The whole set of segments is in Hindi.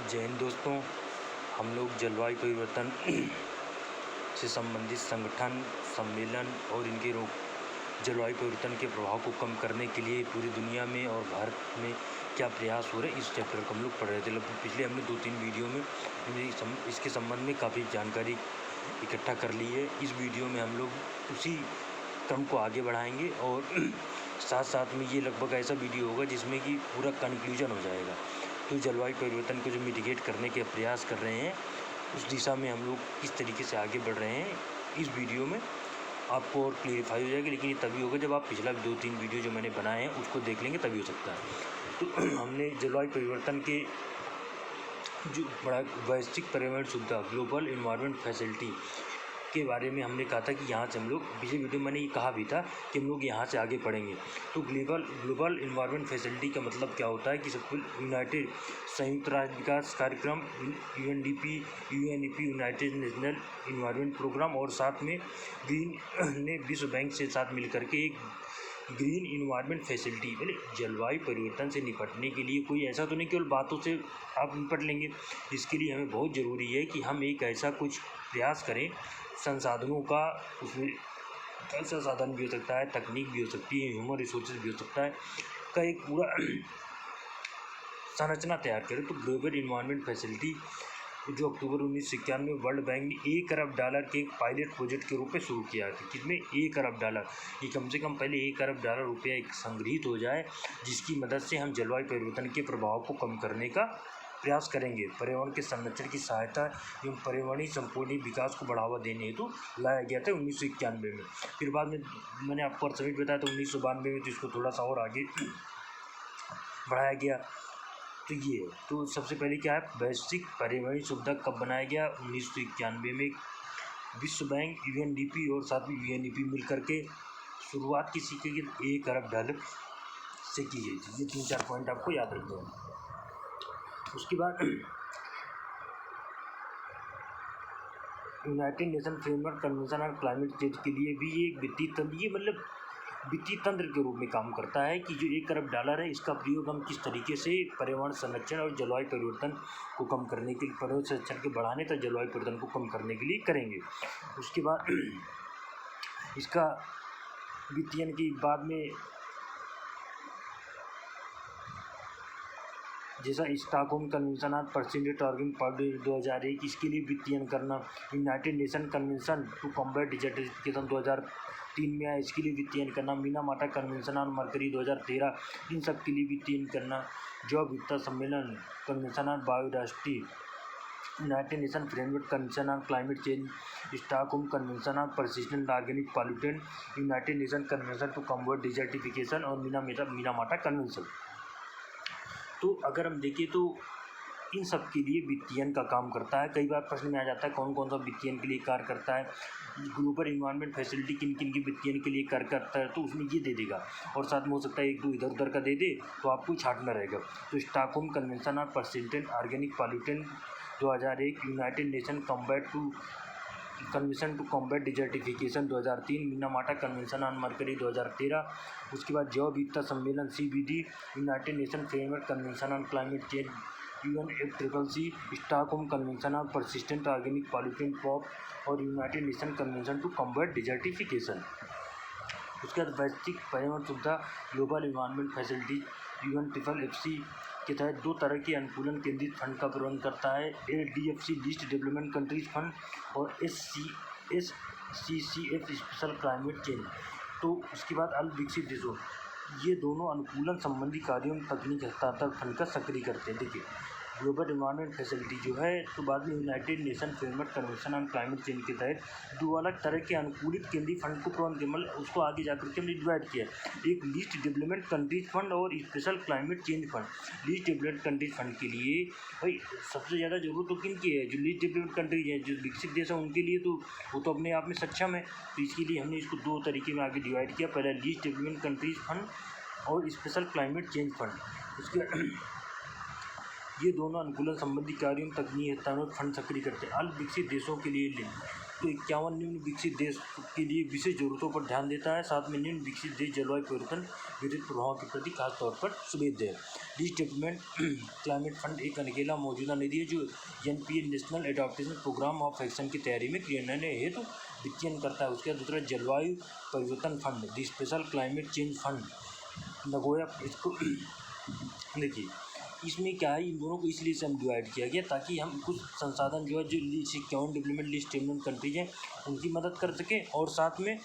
जय हिंद दोस्तों। हम लोग जलवायु परिवर्तन से संबंधित संगठन, सम्मेलन और इनके जलवायु परिवर्तन के प्रभाव को कम करने के लिए पूरी दुनिया में और भारत में क्या प्रयास हो रहे हैं, इस चैप्टर को हम लोग पढ़ रहे थे। लगभग पिछले हमने 2-3 वीडियो में इसके संबंध में काफ़ी जानकारी इकट्ठा कर ली है। इस वीडियो में हम लोग उसी क्रम को आगे बढ़ाएंगे और साथ साथ में ये लगभग ऐसा वीडियो होगा जिसमें कि पूरा कंक्लूजन हो जाएगा। तो जलवायु परिवर्तन को जो मिटिगेट करने के प्रयास कर रहे हैं, उस दिशा में हम लोग किस तरीके से आगे बढ़ रहे हैं, इस वीडियो में आपको और क्लियरिफाई हो जाएगा। लेकिन ये तभी होगा जब आप पिछला 2-3 वीडियो जो मैंने बनाए हैं उसको देख लेंगे, तभी हो सकता है। तो हमने जलवायु परिवर्तन के जो बड़ा वैश्विक पर्यावरण सुविधा, ग्लोबल इन्वायरमेंट फैसिलिटी के बारे में हमने कहा था कि यहाँ से हम लोग, पिछले वीडियो में मैंने ये कहा भी था कि हम लोग यहाँ से आगे पढ़ेंगे। तो ग्लोबल इन्वायरमेंट फैसिलिटी का मतलब क्या होता है कि सबसे यूनाइटेड संयुक्त राष्ट्र विकास कार्यक्रम UNDP, united national environment programme, और साथ में ग्रीन ने विश्व बैंक से साथ मिल करके एक ग्रीन इन्वायरमेंट फैसिलिटी, बोले जलवायु परिवर्तन से निपटने के लिए कोई ऐसा तो नहीं केवल बातों से आप निपट लेंगे। इसके लिए हमें बहुत ज़रूरी है कि हम एक ऐसा कुछ प्रयास करें, संसाधनों का, उसमें जल संसाधन भी हो सकता है, तकनीक भी हो सकती है, ह्यूमन रिसोर्सेज भी हो सकता है, का एक पूरा संरचना तैयार करें। तो ग्लोबल इन्वायरमेंट फैसिलिटी जो अक्टूबर 1991 में वर्ल्ड बैंक ने $1 अरब के एक पायलट प्रोजेक्ट के रूप में शुरू किया था। कितने? $1 अरब। ये कम से कम पहले $1 अरब रुपया एक संग्रहित हो जाए, जिसकी मदद से हम जलवायु परिवर्तन के प्रभाव को कम करने का प्रयास करेंगे। पर्यावरण के संरक्षण की सहायता एवं पर्यावरणीय संपूर्ण विकास को बढ़ावा देने हेतु लाया गया था 1991 में। फिर बाद में मैंने आपको अर्थ बताया था 1992 में, तो इसको थोड़ा सा और आगे बढ़ाया गया। तो ये है। तो सबसे पहले क्या है, वैश्विक पर्यावरणीय सुविधा कब बनाया गया? 1991 में विश्व बैंक, यूएनडीपी और साथ में यूएनईपी मिल करके शुरुआत किसी के $1 अरब से की गई थी। ये 3-4 पॉइंट आपको याद रखते हैं। उसके बाद United nation framework convention on climate change के लिए भी एक वित्तीय तंत्र, ये मतलब वित्तीय तंत्र के रूप में काम करता है कि जो $1 अरब है, इसका प्रयोग हम किस तरीके से पर्यावरण संरक्षण और जलवायु परिवर्तन को कम करने के लिए, पर्यावरण संरक्षण के बढ़ाने तक जलवायु परिवर्तन को कम करने के लिए करेंगे। उसके बाद इसका वित्तीयन की बाद में जैसा Stockholm convention on persistent organic pollution 2001, इसके लिए वित्तीयन करना। United nation convention to combat desertification 2003 में आया, इसके लिए वित्तीयन करना। मिनामाटा कन्वेंशन ऑन मरकरी 2013, इन सब के लिए वित्तीयन करना। जैव विविधता सम्मेलन, convention on biodiversity, united nation framework convention on climate change, Stockholm convention on persistent organic pollutant, united nation convention to combat desertification और मिनामाटा कन्वेंशन। तो अगर हम देखें तो इन सब के लिए वित्तीयन का काम करता है। कई बार प्रश्न में आ जाता है कौन कौन सा वित्तीयन के लिए कार्य करता है, ग्लोबल इन्वायरमेंट फैसिलिटी किन किन की वित्तीयन के लिए कार्य करता है, तो उसमें ये दे देगा और साथ में हो सकता है 1-2 इधर उधर का दे दे, तो आपको छांटना रहेगा। तो Stockholm convention on persistent organic pollutant 2001, united nation convention to combat desertification 2003, Minamata convention on mercury 2013। उसके बाद जैव विविधता सम्मेलन CBD, united nation framework convention on climate change UNFCCC, Stockholm convention on persistent organic pollutant POP और united nation convention to combat desertification. उसके बाद वैश्विक पर्यावरण सुविधा ग्लोबल इन्वायरमेंट फैसिलिटी UNFFC के तहत 2 तरह के अनुकूलन केंद्रित फंड का प्रबंध करता है, LDFC least development countries fund और SCCF स्पेशल क्लाइमेट चेंज। तो उसके बाद अल्प विकसित देशों, ये दोनों अनुकूलन संबंधी कार्यों में तकनीक हस्तांतरण फंड का सक्रिय करते हैं। देखिए ग्लोबल इन्वायरमेंट फैसिलिटी जो है, तो बाद में United nation framework convention on climate change के तहत 2 अलग तरह के अनुकूलित केंद्रीय फंड को प्रबंध किया, मतलब उसको आगे जाकर के हमने डिवाइड किया, एक लीस्ट डेवलपमेंट कंट्रीज फंड और special climate change fund. Least development countries fund के लिए भाई सबसे ज़्यादा जरूरत तो किन की है, जो लीस्ट डेवलपमेंट कंट्रीज हैं, जो विकसित देश हैं, उनके लिए तो वो तो अपने आप में सक्षम है। तो इसके लिए हमने इसको 2 तरीके में आगे डिवाइड किया, पहला लीस्ट डेवलपमेंट कंट्रीज फंड और स्पेशल क्लाइमेट चेंज फंड। उसके ये दोनों अनुकूलन संबंधी कार्यों में तकनीकी हस्तांतरण फंड सक्रिय करते हैं। अल्प विकसित देशों के लिए तो 51 निम्न विकसित देश के लिए विशेष जरूरतों पर ध्यान देता है। साथ में निम्न विकसित देश जलवायु परिवर्तन विपरीत प्रभाव के प्रति खासतौर पर सुमेध है। लीस्ट डेवलपमेंट क्लाइमेट फंड एक अकेला मौजूदा निधि है जो NPA national adaptation programme of action की तैयारी में क्रियान्वयन हेतु वित्तीयन करता है। उसके बाद दूसरा जलवायु परिवर्तन fund, the special climate change fund Nagoya. इसको देखिए इसमें क्या है, इन दोनों को इसलिए से हम डिवाइड किया गया ताकि हम कुछ संसाधन जो है जो 51 डेवलपमेंट लिस्ट डेवलपमेंट कंट्रीज हैं उनकी मदद कर सकें, और साथ में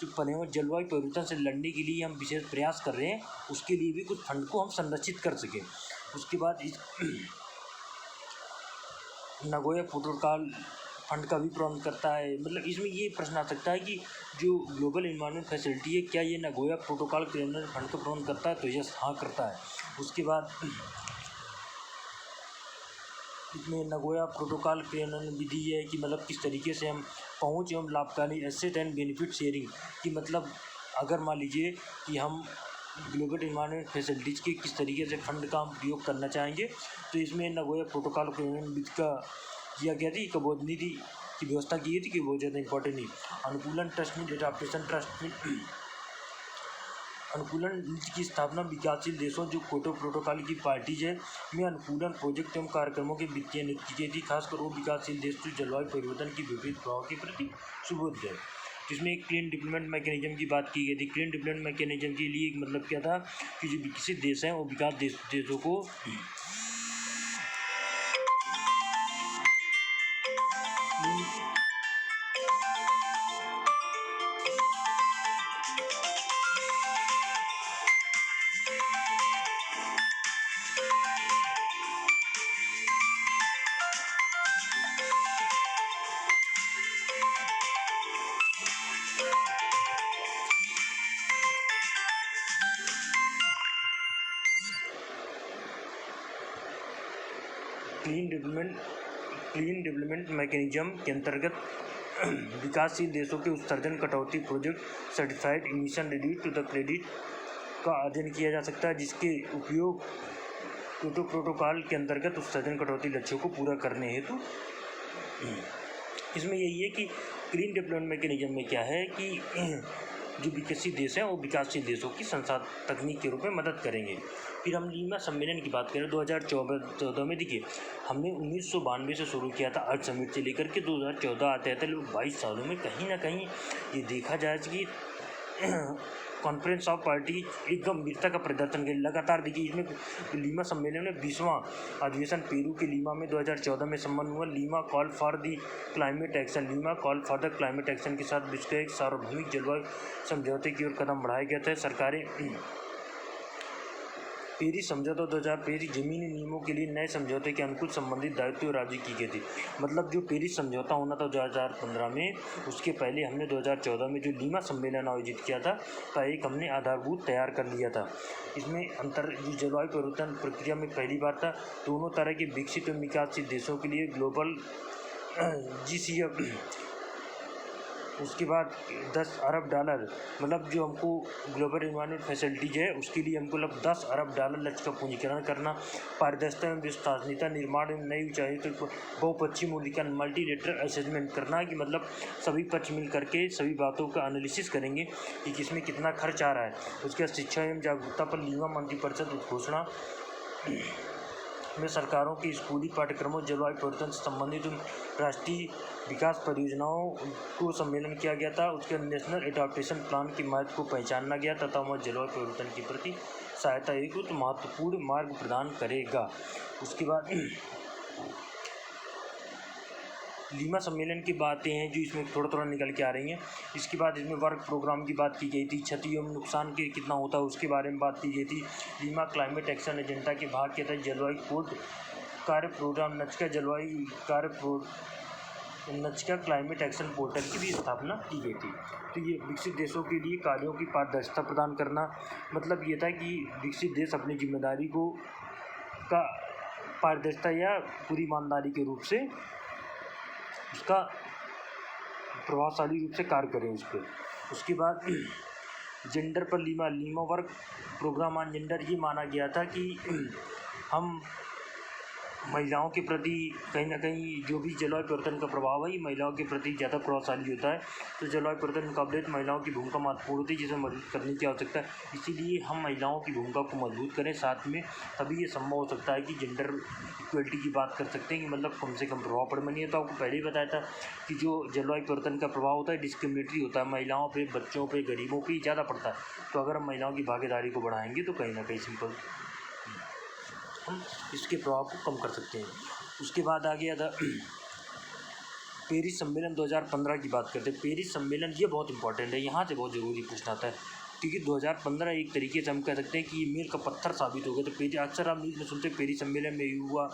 जो पर्यावरण जलवायु परिवर्तन से लड़ने के लिए हम विशेष प्रयास कर रहे हैं उसके लिए भी कुछ फंड को हम संरक्षित कर सकें। उसके बाद इस नगोया प्रोटोकॉल फंड का भी प्रबंध करता है। मतलब इसमें ये प्रश्न आ सकता है कि जो ग्लोबल इन्वायरमेंट फैसिलिटी है क्या ये नगोया प्रोटोकॉल क्रियान्वयन फंड का प्रबंध करता है, तो यस हाँ करता है। उसके बाद इसमें नगोया प्रोटोकॉल क्रियान्वयन विधि है कि मतलब किस तरीके से हम पहुंच एवं लाभकारी एसेट एंड बेनिफिट शेयरिंग की, मतलब अगर मान लीजिए कि हम ग्लोबल इन्वायरमेंट फैसिलिटीज़ के किस तरीके से फंड का हम प्रयोग करना चाहेंगे, तो इसमें नगोया प्रोटोकॉल क्रियान्वयन विधि का किया गया थी, एक बहुत नीति की व्यवस्था की गई थी कि बहुत ज़्यादा इंपॉर्टेंट नहीं। अनुकूलन ट्रस्ट में एडाप्टेशन ट्रस्ट में अनुकूलन नीति की स्थापना विकासशील देशों जो क्योटो प्रोटोकॉल की पार्टीज है में अनुकूलन प्रोजेक्ट एवं कार्यक्रमों के वित्तीय नीति की गई थी, खासकर वो विकासशील देश जो जलवायु परिवर्तन की विपरीत प्रभाव के प्रति सुबोध है। जिसमें एक क्लीन डेवलपमेंट मैकेनिज्म की बात की गई थी। क्लीन डेवलपमेंट मैकेनिज्म के लिए एक मतलब क्या था कि जो विकसित देश हैं वो विकास देशों को क्लीन डेवलपमेंट मैकेनिज्म के अंतर्गत विकासशील देशों के उत्सर्जन कटौती project certified emission reduce to the credit का अध्ययन किया जा सकता है, जिसके उपयोग क्योटो प्रोटोकॉल के अंतर्गत उत्सर्जन कटौती लक्ष्यों को पूरा करने हेतु। इसमें यही है कि क्लीन डेवलपमेंट मैकेनिज्म में क्या है कि जो विकसित देश हैं वो विकासशील देशों की संसाधन तकनीक के रूप में मदद करेंगे। फिर हम लीमा सम्मेलन की बात करें 2014 में, देखिए हमने 1992 से शुरू किया था अर्थ समिट से लेकर के 2014 आते आते लोग 22 सालों में कहीं ना कहीं ये देखा जाए कि कॉन्फ्रेंस ऑफ पार्टी एक गंभीरता का प्रदर्शन किया लगातार। देखिए इसमें लीमा सम्मेलन में 20वां अधिवेशन पेरू के लीमा में 2014 में संपन्न हुआ। Lima call for the climate action, Lima call for the climate action के साथ विश्व के एक सार्वभौमिक जलवायु समझौते की ओर कदम बढ़ाया गया था। सरकारें पेरिस समझौता 2000 पेरिस ज़मीनी नियमों के लिए नए समझौते के अनुकूल संबंधित दायित्व राजी की गई थी। मतलब जो पेरिस समझौता होना था 2015 में, उसके पहले हमने 2014 में जो लीमा सम्मेलन आयोजित किया था का एक हमने आधारभूत तैयार कर लिया था। इसमें जो जलवायु परिवर्तन प्रक्रिया में पहली बार था दोनों तरह के विकसित एवं विकासशील देशों के लिए ग्लोबल GCF। उसके बाद 10 अरब डॉलर, मतलब जो हमको ग्लोबल इन्वायरमेंट फैसिलिटीज है उसके लिए हमको मतलब 10 अरब डॉलर लक्ष्य का पूंजीकरण करना, पारदर्शिता एवं विश्वसनीयता निर्माण एवं नई ऊंचाई तक बहुपक्षीय मूल्यांकन मल्टीलेटरल असेसमेंट करना कि मतलब सभी पक्ष मिल करके सभी बातों का एनालिसिस करेंगे कि किसमें कितना खर्च आ रहा है। उसके बाद शिक्षा एवं जागरूकता पर लीमा मंत्रिपरिषद उद्घोषणा में सरकारों के स्कूली पाठ्यक्रमों जलवायु परिवर्तन से संबंधित राष्ट्रीय विकास परियोजनाओं को सम्मेलन किया गया था। उसके नेशनल एडाप्टेशन प्लान के महत्व को पहचाना गया तथा वह जलवायु परिवर्तन के प्रति सहायता हेतु तो महत्वपूर्ण मार्ग प्रदान करेगा। उसके बाद लीमा सम्मेलन की बातें हैं जो इसमें थोड़ा निकल के आ रही हैं। इसके बाद इसमें वर्क प्रोग्राम की बात की गई थी, क्षति एवं नुकसान के कितना होता है उसके बारे में बात की गई थी। लीमा क्लाइमेट एक्शन एजेंडा के भाग के तहत जलवायु कोड कार्य प्रोग्राम नचका जलवायु नचका क्लाइमेट एक्शन पोर्टल की भी स्थापना की गई थी। तो ये विकसित देशों के लिए कार्यों की पारदर्शिता प्रदान करना, मतलब ये था कि विकसित देश अपनी जिम्मेदारी को का पारदर्शिता या पूरी ईमानदारी के रूप से उसका प्रभावशाली रूप से कार्य करें उस पर। उसके बाद जेंडर पर Lima work programme on gender, ये माना गया था कि हम महिलाओं के प्रति कहीं ना कहीं जो भी जलवायु परिवर्तन का प्रभाव है ये महिलाओं के प्रति ज़्यादा प्रभावशाली होता है। तो जलवायु परिवर्तन मुकाबले महिलाओं की भूमिका महत्वपूर्ण होती है, जिसे मजबूत करने की आवश्यकता है। इसीलिए हम महिलाओं की भूमिका को मजबूत करें, साथ में तभी ये संभव हो सकता है कि जेंडर इक्वलिटी की बात कर सकते हैं कि मतलब कम से कम प्रभाव पड़े। मैंने तो आपको पहले ही बताया था कि जो जलवायु परिवर्तन का प्रभाव होता है डिस्क्रिमिनेटरी होता है, महिलाओं पर, बच्चों पर, गरीबों पर ज़्यादा पड़ता है। तो अगर हम महिलाओं की भागीदारी को बढ़ाएंगे तो कहीं ना कहीं सिंपल हम इसके प्रभाव को कम कर सकते हैं। उसके बाद आ गया था पेरिस सम्मेलन 2015 की बात करते हैं। पेरिस सम्मेलन ये बहुत इंपॉर्टेंट है, यहाँ से बहुत ज़रूरी प्रश्न आता है, क्योंकि 2015 एक तरीके से हम कह सकते हैं कि मील का पत्थर साबित हो गया। तो पेरिस अक्सर आप न्यूज़ में सुनते हैं पेरिस सम्मेलन में ये हुआ।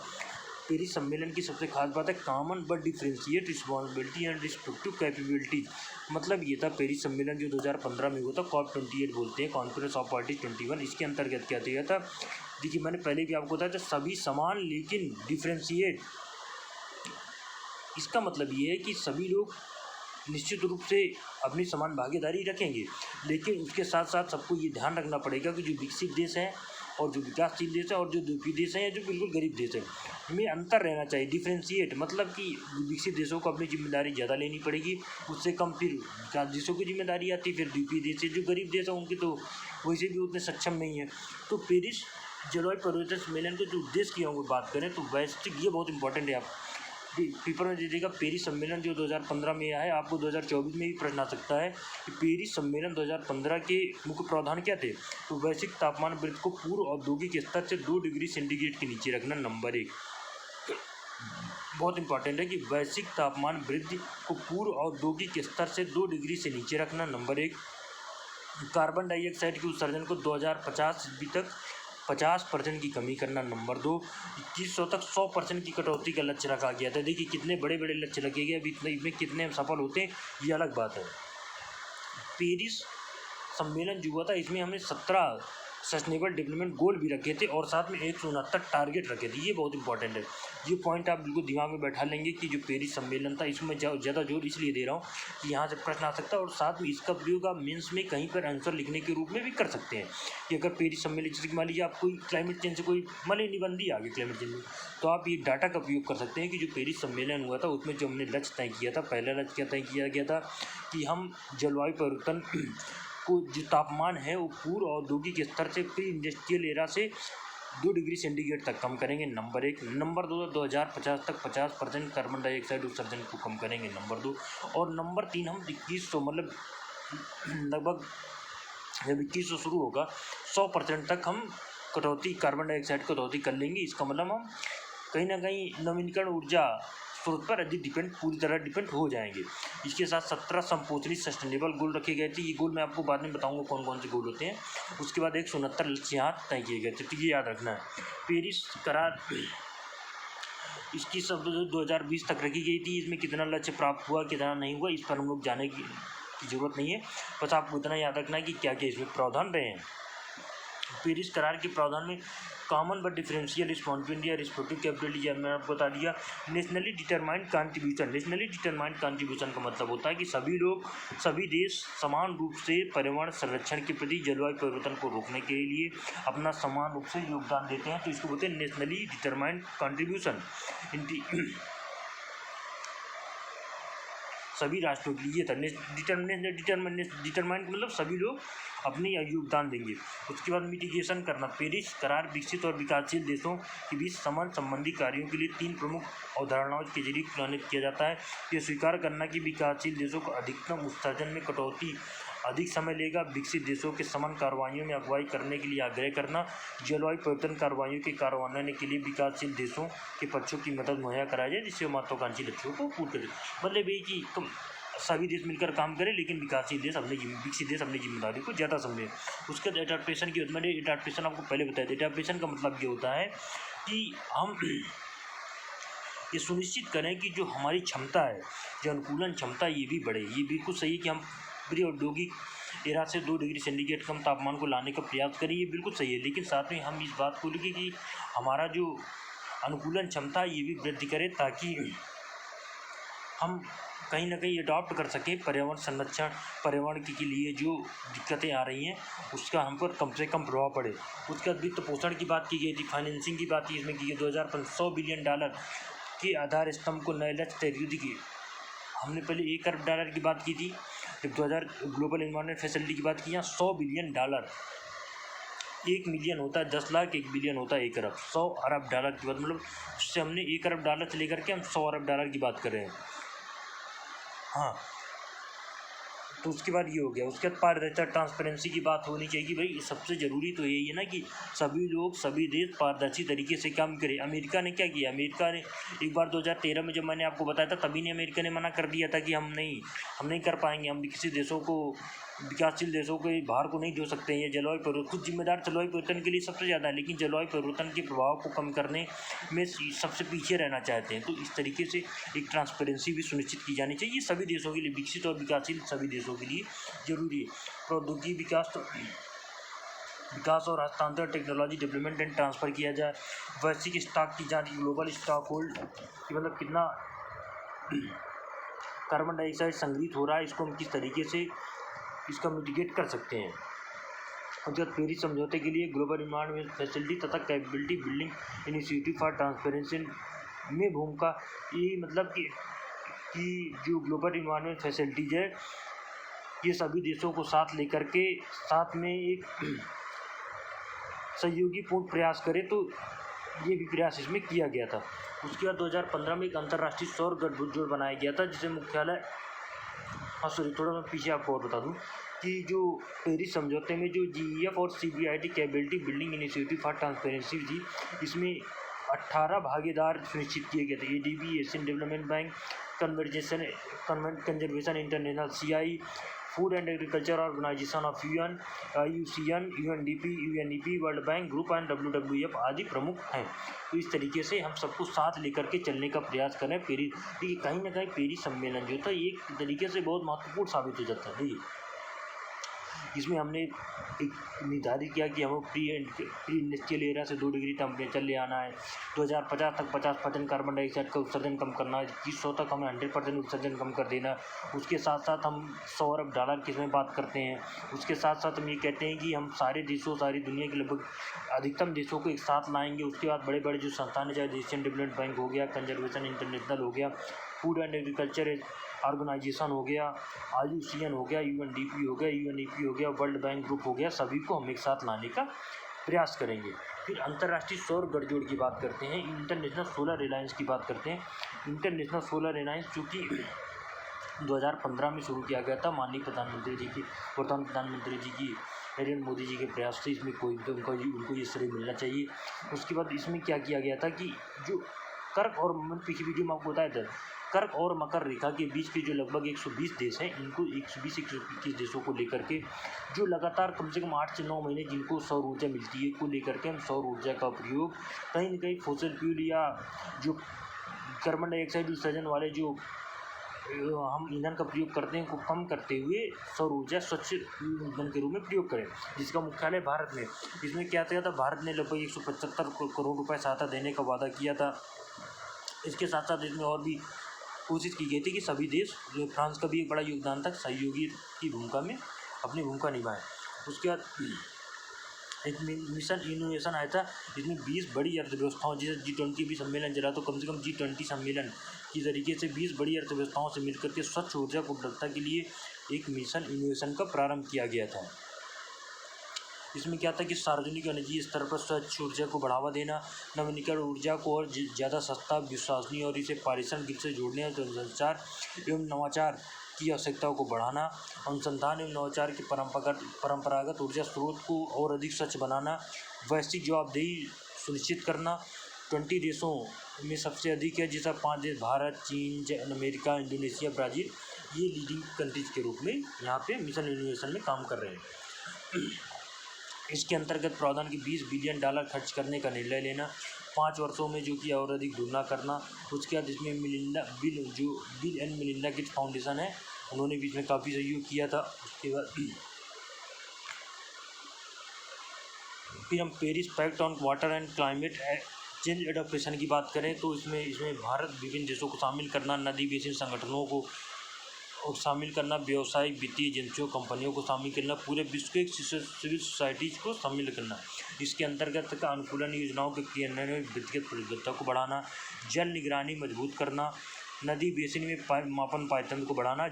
पेरिस सम्मेलन की सबसे खास बात है common but differentiate responsibility and respective capabilities. मतलब ये था पेरिस सम्मेलन जो 2015 में हुआ था, COP28 बोलते हैं, कॉन्फ्रेंस ऑफ पार्टीज 21। इसके अंतर्गत क्या दिया था, देखिए मैंने पहले भी आपको बताया था, सभी समान लेकिन डिफरेंशिएट। इसका मतलब ये है कि सभी लोग निश्चित रूप से अपनी समान भागीदारी रखेंगे, लेकिन उसके साथ साथ सबको ये ध्यान रखना पड़ेगा कि जो विकसित देश हैं और जो विकासशील देश है और जो द्वीपीय देश हैं या जो बिल्कुल गरीब देश है में अंतर रहना चाहिए। डिफरेंशिएट मतलब कि विकसित देशों को अपनी जिम्मेदारी ज़्यादा लेनी पड़ेगी, उससे कम फिर विकास देशों की जिम्मेदारी आती है। फिर द्वीपीय देश है, जो गरीब देश है उनकी तो वैसे भी उतने सक्षम नहीं है। तो पेरिस जलवायु परिवर्तन सम्मेलन के जो उद्देश्य की हम बात करें तो वैश्विक, ये बहुत इंपॉर्टेंट है। आप पेपर में दीजिएगा पेरिस सम्मेलन जो 2015 में आया है, आपको 2024 में भी प्रश्न आ सकता है कि पेरिस सम्मेलन 2015 के मुख्य प्रावधान क्या थे। तो वैश्विक तापमान वृद्धि को पूर्व औद्योगिक स्तर से 2 डिग्री सेंटीग्रेड के नीचे रखना, नंबर 1। बहुत इंपॉर्टेंट है कि वैश्विक तापमान वृद्धि को पूर्व औद्योगिक स्तर से 2 डिग्री से नीचे रखना, नंबर 1। कार्बन डाइऑक्साइड के उत्सर्जन को 2050 ईस्वी तक 50% की कमी करना, नंबर 2। 2100 तक 100% की कटौती का लक्ष्य रखा गया था। देखिए कितने बड़े बड़े लक्ष्य लगे गए, अभी इसमें कितने हम सफल होते हैं ये अलग बात है। पेरिस सम्मेलन जो हुआ था इसमें हमने 17 सस्टेनेबल डेवलपमेंट गोल भी रखे थे और साथ में 169 टारगेट रखे थे। ये बहुत इंपॉर्टेंट है, ये पॉइंट आप बिल्कुल दिमाग में बैठा लेंगे कि जो पेरिस सम्मेलन था इसमें ज़्यादा जोर इसलिए दे रहा हूँ कि यहाँ से प्रश्न आ सकता है, और साथ में इसका प्रयोग आप मेंस में कहीं पर आंसर लिखने के रूप में भी कर सकते हैं कि अगर पेरिस सम्मेलन, जैसे मान लीजिए आप कोई क्लाइमेट चेंज से कोई मान निबंध ही आ गया क्लाइमेट चेंज में, तो आप ये डाटा का उपयोग कर सकते हैं कि जो पेरिस सम्मेलन हुआ था उसमें जो हमने लक्ष्य तय किया था, पहला लक्ष्य क्या तय किया गया था कि हम जलवायु परिवर्तन को जो तापमान है वो पूर्व औद्योगिक स्तर से प्री इंडस्ट्रियल एरा से 2 डिग्री सेंटीग्रेड तक कम करेंगे, नंबर 1। नंबर 2, 2050 तक 50% कार्बन डाइऑक्साइड उत्सर्जन को कम करेंगे, नंबर 2। और नंबर 3, हम 2100 मतलब लगभग जब 2100 शुरू होगा 100% तक हम कटौती, कार्बन डाइऑक्साइड कटौती कर लेंगे। इसका मतलब हम कहीं ना कहीं नवीनीकरण ऊर्जा स्रोत पर अधिक पूरी तरह डिपेंड हो जाएंगे। इसके साथ 17 संपोषणी सस्टेनेबल गोल रखे गए थे। ये गोल मैं आपको बाद में बताऊंगा कौन कौन से गोल होते हैं। उसके बाद 169 लक्ष्य यहाँ तय किए गए थे, तो ये याद रखना है। पेरिस करार इसकी सब 2020 तक रखी गई थी। इसमें कितना लक्ष्य प्राप्त हुआ कितना नहीं हुआ इस पर हम लोग जाने की जरूरत नहीं है, बस आपको इतना याद रखना है कि क्या क्या इसमें प्रावधान रहे हैं। पेरिस करार के प्रावधान में कॉमन बट डिफरेंशियल रिस्पॉन्सिबिलिटी या रिस्पेक्टिव कैपेबिलिटी, मैंने आपको बता दिया। Nationally determined contribution, nationally determined contribution का मतलब होता है कि सभी लोग, सभी देश समान रूप से पर्यावरण संरक्षण के प्रति जलवायु परिवर्तन को रोकने के लिए अपना समान रूप से योगदान देते हैं, तो इसको बोलते हैं नेशनली डिटरमाइंड कंट्रीब्यूशन। सभी राष्ट्रों के लिए था डिटरमाइंड मतलब सभी लोग अपने योगदान देंगे। उसके बाद मिटिगेशन करना, पेरिस करार विकसित और विकासशील देशों के बीच समन्वय संबंधी कार्यों के लिए 3 प्रमुख अवधारणाओं के जरिए क्रियान्वित किया जाता है। यह स्वीकार करना कि विकासशील देशों को अधिकतम उत्सर्जन में कटौती अधिक समय लेगा, विकसित देशों के समान कार्रवाइयों में अगुवाई करने के लिए आग्रह करना, जलवायु परिवर्तन कार्रवाइयों के कार्यान्वयन के लिए विकासशील देशों के पक्षों की मदद मुहैया कराई जाए जिससे महत्वाकांक्षी लक्ष्यों को पूर्ण करें। मतलब ये कि सभी देश मिलकर काम करें लेकिन विकासशील देश विकसित देश अपनी जिम्मेदारी को ज़्यादा समझें। उसके बाद एडाप्टेशन की, मैंने एडाप्टेशन आपको पहले बताया था। एडाप्टेशन का मतलब ये होता है कि हम ये सुनिश्चित करें कि जो हमारी क्षमता है, जो अनुकूलन क्षमता, ये भी बढ़े। ये बिल्कुल सही है कि हम प्री औद्योगिक एरा से 2 डिग्री सेंटीग्रेड कम तापमान को लाने का प्रयास करें, ये बिल्कुल सही है, लेकिन साथ में हम इस बात को लिखें कि हमारा जो अनुकूलन क्षमता ये भी वृद्धि करे ताकि हम कहीं ना कहीं अडॉप्ट कर सके पर्यावरण संरक्षण, पर्यावरण के लिए जो दिक्कतें आ रही हैं उसका हम पर कम से कम प्रभाव पड़े। उसके बाद वित्त पोषण की बात की गई थी, फाइनेंसिंग की बात की इसमें की गई। 2015 $100 बिलियन के आधार स्तंभ को नए लक्ष्य तय की। हमने पहले $1 अरब की बात की थी, जब 2000 ग्लोबल इन्वायरमेंट फैसिलिटी की बात की, यहाँ $100 बिलियन। 1 मिलियन होता है 10 लाख, 1 बिलियन होता है 1 अरब। $100 अरब की बात, मतलब उससे हमने $1 अरब से लेकर के हम $100 अरब की बात कर रहे हैं। हाँ, तो उसके बाद ये हो गया। उसके बाद पारदर्शिता, ट्रांसपेरेंसी की बात होनी चाहिए। भाई सबसे ज़रूरी तो यही है ना कि सभी लोग, सभी देश पारदर्शी तरीके से काम करें। अमेरिका ने क्या किया, अमेरिका ने एक बार 2013 में जब मैंने आपको बताया था, तभी ने अमेरिका ने मना कर दिया था कि हम नहीं कर पाएंगे, हम किसी देशों को, विकासशील देशों के बाहर को नहीं जो सकते हैं। ये जलवायु परिवर्तन, खुद जिम्मेदार जलवायु परिवर्तन के लिए सबसे ज़्यादा है, लेकिन जलवायु परिवर्तन के प्रभाव को कम करने में सबसे पीछे रहना चाहते हैं। तो इस तरीके से एक ट्रांसपेरेंसी भी सुनिश्चित की जानी चाहिए। सभी देशों के लिए, विकसित और विकासशील सभी देशों के लिए जरूरी है। प्रौद्योगिकी विकास और हस्तांतरण, टेक्नोलॉजी डेवलपमेंट एंड ट्रांसफ़र किया जाए। वैश्विक स्टॉक की जांच, ग्लोबल स्टॉक होल्ड, मतलब कितना कार्बन डाइऑक्साइड संग्रहित हो रहा है, इसको हम किस तरीके से इसका मिटिगेट कर सकते हैं। और जब पेरिस समझौते के लिए ग्लोबल इन्वायरमेंट फैसिलिटी तथा capability building initiative for transparency में भूमिका, ये मतलब कि जो ग्लोबल इन्वायरमेंट फैसिलिटीज है, ये सभी देशों को साथ लेकर के साथ में एक सहयोगीपूर्ण प्रयास करे, तो ये भी प्रयास इसमें किया गया था। उसके बाद 2015 में एक अंतर्राष्ट्रीय सौर गठबंधन बनाया गया था, जिसे मुख्यालय, थोड़ा मैं पीछे आपको और बता दूं कि जो पेरिस समझौते में जो GEF और CBIT capability building initiative for transparency थी, इसमें 18 भागीदार सुनिश्चित किए गए थे। ADB, Asian development bank, conservation international, CI, food and agriculture organisation of UN, IUCN, UNDP, UNEP, world bank group and WWF आदि प्रमुख हैं। तो इस तरीके से हम सबको साथ लेकर के चलने का प्रयास करें। देखिए कहीं ना कहीं पेरिस सम्मेलन जो था, एक तरीके से बहुत महत्वपूर्ण साबित हो जाता है। देखिए इसमें हमने एक निर्धारित किया कि हमें प्री इंडस्ट्रियल एरिया से 2 डिग्री टेम्परेचर ले आना है। 2050 तक 50% कार्बन डाइऑक्साइड का उत्सर्जन कम करना है। 2100 तक हमें 100% उत्सर्जन कम कर देना है। उसके साथ साथ हम $100 अरब की इसमें बात करते हैं। उसके साथ साथ हम ये कहते हैं कि हम सारे देशों, सारी दुनिया के लगभग अधिकतम देशों को एक साथ लाएंगे। उसके बाद बड़े बड़े जो संस्थान है, चाहे एशियन डेवलपमेंट बैंक हो गया, कंजर्वेशन इंटरनेशनल हो गया, फूड एंड एग्रीकल्चर ऑर्गेनाइजेशन हो गया, IUCN हो गया, UNDP हो गया, UNEP हो गया, वर्ल्ड बैंक ग्रुप हो गया, सभी को हम एक साथ लाने का प्रयास करेंगे। फिर अंतर्राष्ट्रीय सौर गठजोड़ की बात करते हैं, इंटरनेशनल सोलर अलायंस की बात करते हैं। इंटरनेशनल सोलर अलायंस जो कि 2015 में शुरू किया गया था, माननीय प्रधानमंत्री जी की, वर्तमान प्रधानमंत्री जी की, नरेंद्र मोदी जी के प्रयास से। इसमें कोई तो उनको ये श्रेय मिलना चाहिए। उसके बाद इसमें क्या किया गया था कि जो कर्क और पिछली वीडियो में आपको बताया था, कर्क और मकर रेखा के बीच के जो लगभग 120 देश हैं, इनको 120-121 देशों को लेकर के जो लगातार कम से कम 8 से 9 महीने जिनको सौर ऊर्जा मिलती है, को लेकर के हम सौर ऊर्जा का प्रयोग कहीं ना कहीं फॉसिल फ्यूल या जो कार्बन डाइऑक्साइड उत्सर्जन वाले जो हम ईंधन का प्रयोग करते हैं, को कम करते हुए सौर ऊर्जा स्वच्छ ईंधन के रूप में प्रयोग करें, जिसका मुख्यालय भारत में। इसमें क्या किया था, भारत ने लगभग 175 करोड़ रुपये सहायता देने का वादा किया था। इसके साथ साथ इसमें और भी कोशिश की गई थी कि सभी देश, जो फ्रांस का भी एक बड़ा योगदान था, सहयोगी की भूमिका में अपनी भूमिका निभाएं। उसके बाद एक मिशन इनोवेशन आया था, जिसमें 20 बड़ी अर्थव्यवस्थाओं, जैसे G20 भी सम्मेलन चला, तो कम से कम G20 सम्मेलन की तरीके से 20 बड़ी अर्थव्यवस्थाओं से मिलकर के स्वच्छ ऊर्जा को उपलब्धता के लिए एक मिशन इनोवेशन का प्रारंभ किया गया था। इसमें क्या था कि सार्वजनिक और निजी स्तर पर स्वच्छ ऊर्जा को बढ़ावा देना, नवीनीकरण ऊर्जा को और ज़्यादा सस्ता, विश्वसनीय और इसे पारिश्रमिक से जोड़ने और संचार एवं नवाचार की आवश्यकताओं को बढ़ाना, अनुसंधान एवं नवाचार के परंपरागत ऊर्जा स्रोत को और अधिक स्वच्छ बनाना, वैश्विक जवाबदेही सुनिश्चित करना। 20 देशों में सबसे अधिक है, जिसका 5 देश भारत, चीन, अमेरिका, इंडोनेशिया, ब्राज़ील, ये लीडिंग कंट्रीज के रूप में यहाँ पे मिशन इनोवेशन में काम कर रहे हैं। इसके अंतर्गत प्रावधान की $20 बिलियन खर्च करने का निर्णय लेना, 5 वर्षों में, जो कि और अधिक दोगुना करना। उसके बाद इसमें bill and Melinda Gates foundation है, उन्होंने भी इसमें काफ़ी सहयोग किया था। उसके बाद फिर हम Paris pact on water and climate change adaptation की बात करें, तो इसमें भारत विभिन्न देशों को शामिल करना, नदी बेसिन संगठनों को और शामिल करना व्यावसायिक वित्तीय एजेंसियों कंपनियों को शामिल करना, पूरे विश्व के सिविल सोसाइटीज़ को शामिल करना। इसके अंतर्गत का अनुकूलन योजनाओं के क्रियान्वयन में व्यक्तिगत प्रतिबद्धता को बढ़ाना, जल निगरानी मजबूत करना, नदी बेसिन में मापन पायतंत्र को बढ़ाना,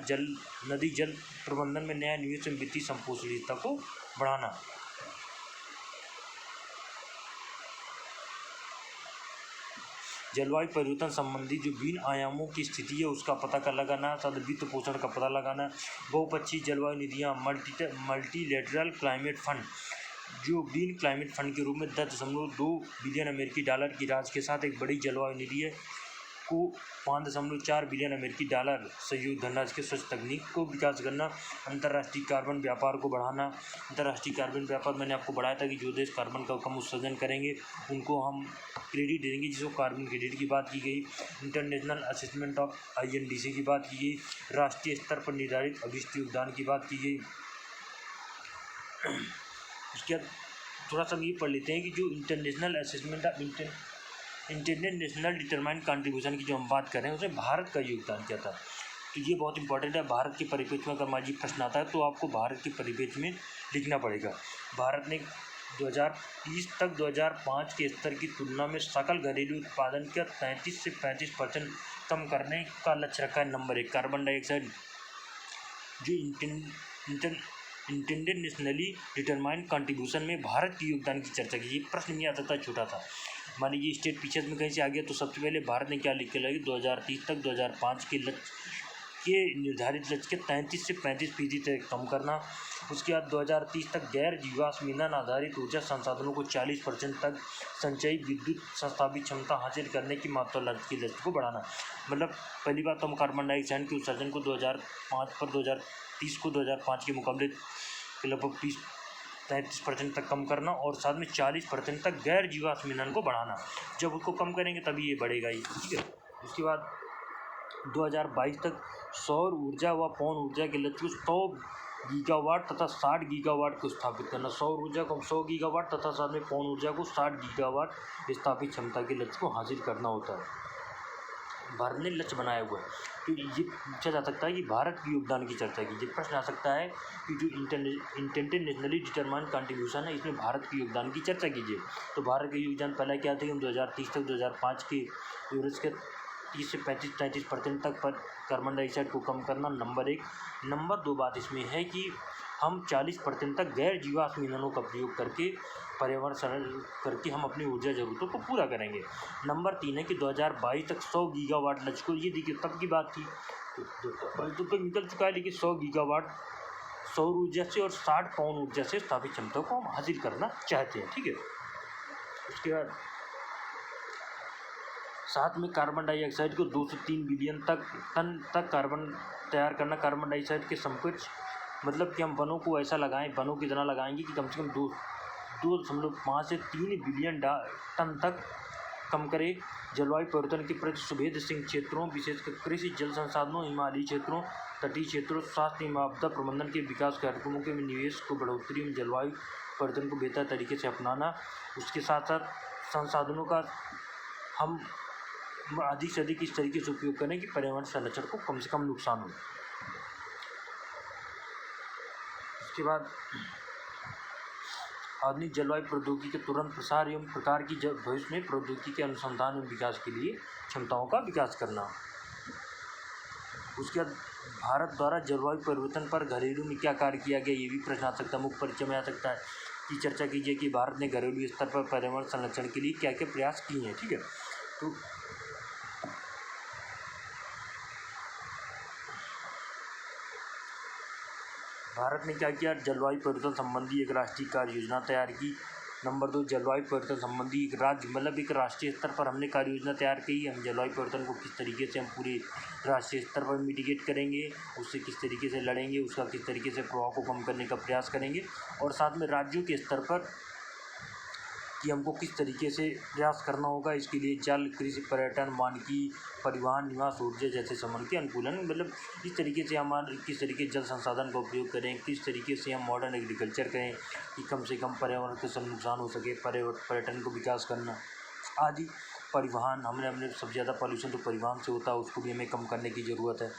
नदी जल प्रबंधन में नया निवेश एवं वित्तीय संपोषणीयता को बढ़ाना। जलवायु परिवर्तन संबंधी जो विभिन्न आयामों की स्थिति है उसका पता लगाना, वित्त पोषण का पता लगाना, बहुपक्षीय जलवायु निधियाँ, मल्टीलेटरल क्लाइमेट फंड जो ग्रीन क्लाइमेट फंड के रूप में 10.2 बिलियन अमेरिकी डॉलर की राशि के साथ एक बड़ी जलवायु निधि है को 5.4 बिलियन अमेरिकी डॉलर सहयोग धनराशि के स्वच्छ तकनीक को विकास करना, अंतर्राष्ट्रीय कार्बन व्यापार को बढ़ाना। अंतर्राष्ट्रीय कार्बन व्यापार मैंने आपको बढ़ाया था कि जो देश कार्बन का कम उत्सर्जन करेंगे उनको हम क्रेडिट देंगे, जिसको कार्बन क्रेडिट की बात की गई। इंटरनेशनल असेसमेंट ऑफ INDC की बात की गई, राष्ट्रीय स्तर पर निर्धारित अभिष्ट योगदान की बात की गई। उसके बाद थोड़ा सा ये पढ़ लेते हैं कि जो international assessment of international determined contribution की जो हम बात कर रहे हैं उसमें भारत का योगदान क्या था। तो ये बहुत इंपॉर्टेंट है। भारत के परिप्रेक्ष्य में अगर मान लीजिए प्रश्न आता है तो आपको भारत के परिप्रेक्ष्य में लिखना पड़ेगा। भारत ने 2030 तक 2005 के स्तर की तुलना में सकल घरेलू उत्पादन का 33 से 35% कम करने का लक्ष्य रखा है। नंबर 1, कार्बन डाइऑक्साइड जो इंटरनेशनली डिटरमाइंड कंट्रीब्यूशन में भारत के योगदान की चर्चा की। प्रश्न नहीं आ सकता, छोटा था। मान लीजिए स्टेट पीछे में कहीं से आ गया तो सबसे पहले भारत ने क्या लिख के लगी, 2030 तक 2005 के निर्धारित लक्ष्य के 33 से 35% तक कम करना। उसके बाद 2030 तक गैर जीवाश्म ईंधन आधारित ऊर्जा संसाधनों को 40% तक संचयी विद्युत संस्थापित क्षमता हासिल करने की महत्वाकांक्षी लक्ष्य को बढ़ाना। मतलब पहली बात तो हम कार्बन डाइऑक्साइड के उत्सर्जन को 2005 पर 2030 को 2005 के मुकाबले लगभग 33% तक कम करना और साथ में 40% तक गैर जीवाश्म ईंधन को बढ़ाना। जब उसको कम करेंगे तभी ये बढ़ेगा ही, ठीक है। उसके बाद 2022 तक सौर ऊर्जा व पवन ऊर्जा के लक्ष्य को 100 गीगावाट तथा 60 गीगावाट को स्थापित करना। सौर ऊर्जा को 100 गीगावाट तथा साथ में पवन ऊर्जा को 60 गीगावाट स्थापित क्षमता के लक्ष्य को हासिल करना होता है। भारत ने लक्ष्य बनाया हुआ है। तो ये पूछा जा सकता है कि भारत के योगदान की चर्चा कीजिए। प्रश्न आ सकता है कि जो इंटरनेशनली डिटरमाइंड कंट्रीब्यूशन है इसमें भारत के योगदान की चर्चा कीजिए। तो भारत के योगदान पहला क्या था कि हम 2030 तक 2005 के एवरेज के 30 से 35% तक पर कार्बन डाइऑक्साइड को कम करना, नंबर 1। नंबर 2 बात इसमें है कि हम 40% तक गैर जीवाश्म ईंधनों का प्रयोग करके पर्यावरण सरल करके हम अपनी ऊर्जा ज़रूरतों को पूरा करेंगे। नंबर 3 है कि 2022 तक 100 गीगावाट लक्ष्य को, ये देखिए तब की बात थी तो निकल चुका है, लेकिन 100 गीगावाट सौर ऊर्जा से और 60 पवन ऊर्जा से स्थापित क्षमता को हम हासिल करना चाहते हैं, ठीक है। उसके बाद साथ में कार्बन डाइऑक्साइड को 2 से 3 बिलियन टन तक कार्बन तैयार करना। कार्बन डाइऑक्साइड के समकक्ष मतलब कि हम वनों को ऐसा लगाएं, वनों की तरह लगाएंगे कि कम से कम 2.5 से 3 बिलियन टन तक कम करें। जलवायु परिवर्तन के प्रति संवेदनशील क्षेत्रों विशेषकर कृषि, जल संसाधनों, हिमालयी क्षेत्रों, तटीय क्षेत्रों, स्वास्थ्य एवं आपदा प्रबंधन के विकास कार्यक्रमों के निवेश को बढ़ोतरी में जलवायु परिवर्तन को बेहतर तरीके से अपनाना। उसके साथ साथ संसाधनों का हम अधिक से अधिक इस तरीके से उपयोग करें कि पर्यावरण संरक्षण को कम से कम नुकसान हो। उसके बाद आधुनिक जलवायु प्रौद्योगिकी के तुरंत प्रसार एवं प्रकार की भविष्य में प्रौद्योगिकी के अनुसंधान एवं विकास के लिए क्षमताओं का विकास करना। उसके बाद भारत द्वारा जलवायु परिवर्तन पर घरेलू में क्या कार्य किया गया, ये भी प्रश्न आ सकता है, मुख्य परिचय में आ सकता है कि चर्चा कीजिए कि भारत ने घरेलू स्तर पर पर्यावरण संरक्षण के लिए क्या क्या प्रयास किए हैं, ठीक है। तो भारत ने क्या किया, जलवायु परिवर्तन संबंधी एक राष्ट्रीय कार्य योजना तैयार की। नंबर 2, जलवायु परिवर्तन संबंधी एक राज्य मतलब एक राष्ट्रीय स्तर पर हमने कार्य योजना तैयार की। हम जलवायु परिवर्तन को किस तरीके से हम पूरे राष्ट्रीय स्तर पर मिटिगेट करेंगे, उससे किस तरीके से लड़ेंगे, उसका किस तरीके से प्रभाव को कम करने का प्रयास करेंगे, और साथ में राज्यों के स्तर पर कि हमको किस तरीके से प्रयास करना होगा। इसके लिए जल, कृषि, पर्यटन, वानिकी, परिवहन, निवास, ऊर्जा जैसे संबंध के अनुकूलन मतलब इस तरीके से हमारे किस तरीके जल संसाधन का उपयोग करें, किस तरीके से हम मॉडर्न एग्रीकल्चर करें कि कम से कम पर्यावरण को नुकसान हो सके, पर्यटन को विकास करना आदि। परिवहन, हमने सबसे ज़्यादा पॉल्यूशन तो परिवहन से होता है, उसको भी हमें कम करने की ज़रूरत है।